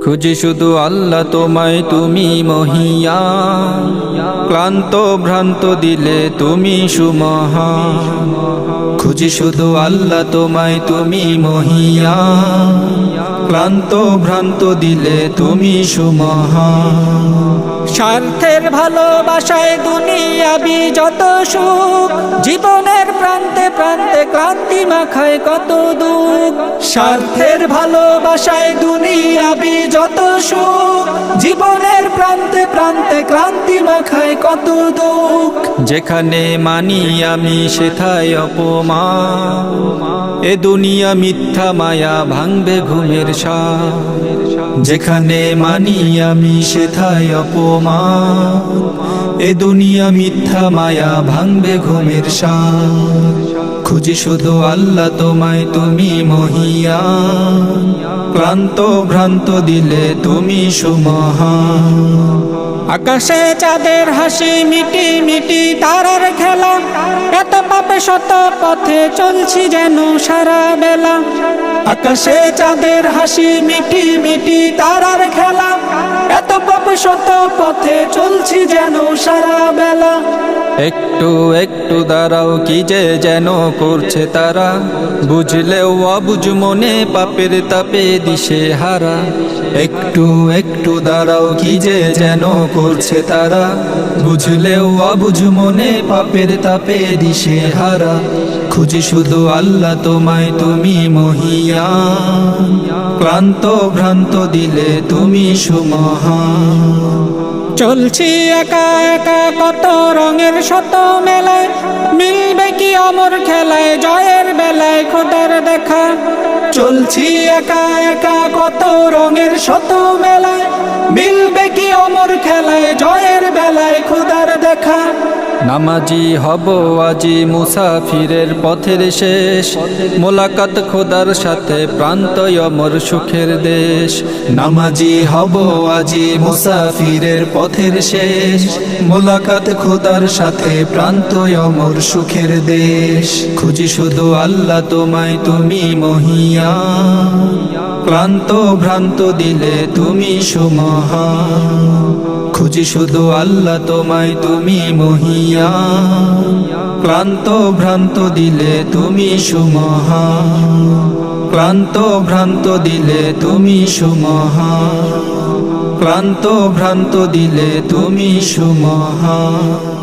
খুঁজি শুধু আল্লাহ তোমায়, তুমি মহিয়ান। ক্লান্ত ভ্রান্ত দিলে তুমি সুমহান। খুঁজি শুধু আল্লাহ তোমায়, তুমি মহিয়ান। ক্লান্ত ভ্রান্ত দিলে তুমি সুমহান। স্বার্থের ভালোবাসায় দুনিয়াবি যত সুখ, জীবনের প্রান্তে প্রান্তে ক্লান্তি মাখায় কত দুঃখ। স্বার্থের ভালোবাসায় দুনিয়াবি যত সুখ, জীবনের প্রান্তে প্রান্তে ক্লান্তি মাখায় কত দুঃখ। যেখানে মানি আমি সেথায় অপমান, এ দুনিয়া মিথ্যা মায়া ভাঙবে ঘুমের সার। যেখানে মানি আমি সেথায় অপমান, এ দুনিয়া মিথ্যা মায়া ভাঙবে ঘুমের সার। খুঁজি শুধু আল্লাহ তোমায়, তুমি মহিয়ান। ক্লান্ত ভ্রান্ত দিলে তুমি সুমহান। আকাশে চাঁদের হাসি, মিটি মিটি তারার খেলা, এত পাপে শত পথে চলছি যেন সারা বেলা। আকাশে চাঁদের হাসি, মিটি মিটি তারার খেলা, এত পাপে শত পথে চলছি যেন সারা বেলা। একটু একটু দাঁড়াও, কি যে যেন করছে তারা, বুঝলেও অবুঝ মনে পাপের তাপে দিশে হারা। একটু একটু দাঁড়াও, কি যে যেন করছে তারা, বুঝলেও অবুঝ মনে পাপের তাপে দিশে হারা। খুঁজি শুধু আল্লাহ তোমায়, তুমি মহিয়ান। ক্লান্ত ভ্রান্ত দিলে তুমি সুমহান। চলছি একা একা কত রঙের শত মেলায়, মিলবে কি অমর খেলায় জয়ের বেলায় খোদার দেখা। চলছি একা একা কত রঙের শত মেলায়, মিলবে কি অমর খেলায় জয়ের বেলায় খোদার দেখা। নামাজি হব আজি মুসাফিরের পথের শেষ, মোলাকাত খোদার সাথে প্রান্ত অমর সুখের দেশ। নামাজি হব আজি মুসাফিরের পথের শেষ, মোলাকাত খোদার সাথে প্রান্ত অমর সুখের দেশ। খুঁজি শুধু আল্লাহ তোমায়, তুমি মহিয়ান। ক্লান্ত ভ্রান্ত দিলে তুমি সুমহান। খুঁজি শুধু আল্লাহ তোমায়, তুমি মহিয়ান। ক্লান্ত ভ্রান্ত দিলে তুমি সুমহান। ক্লান্ত ভ্রান্ত দিলে তুমি সুমহান। ক্লান্ত ভ্রান্ত দিলে তুমি সুমহান।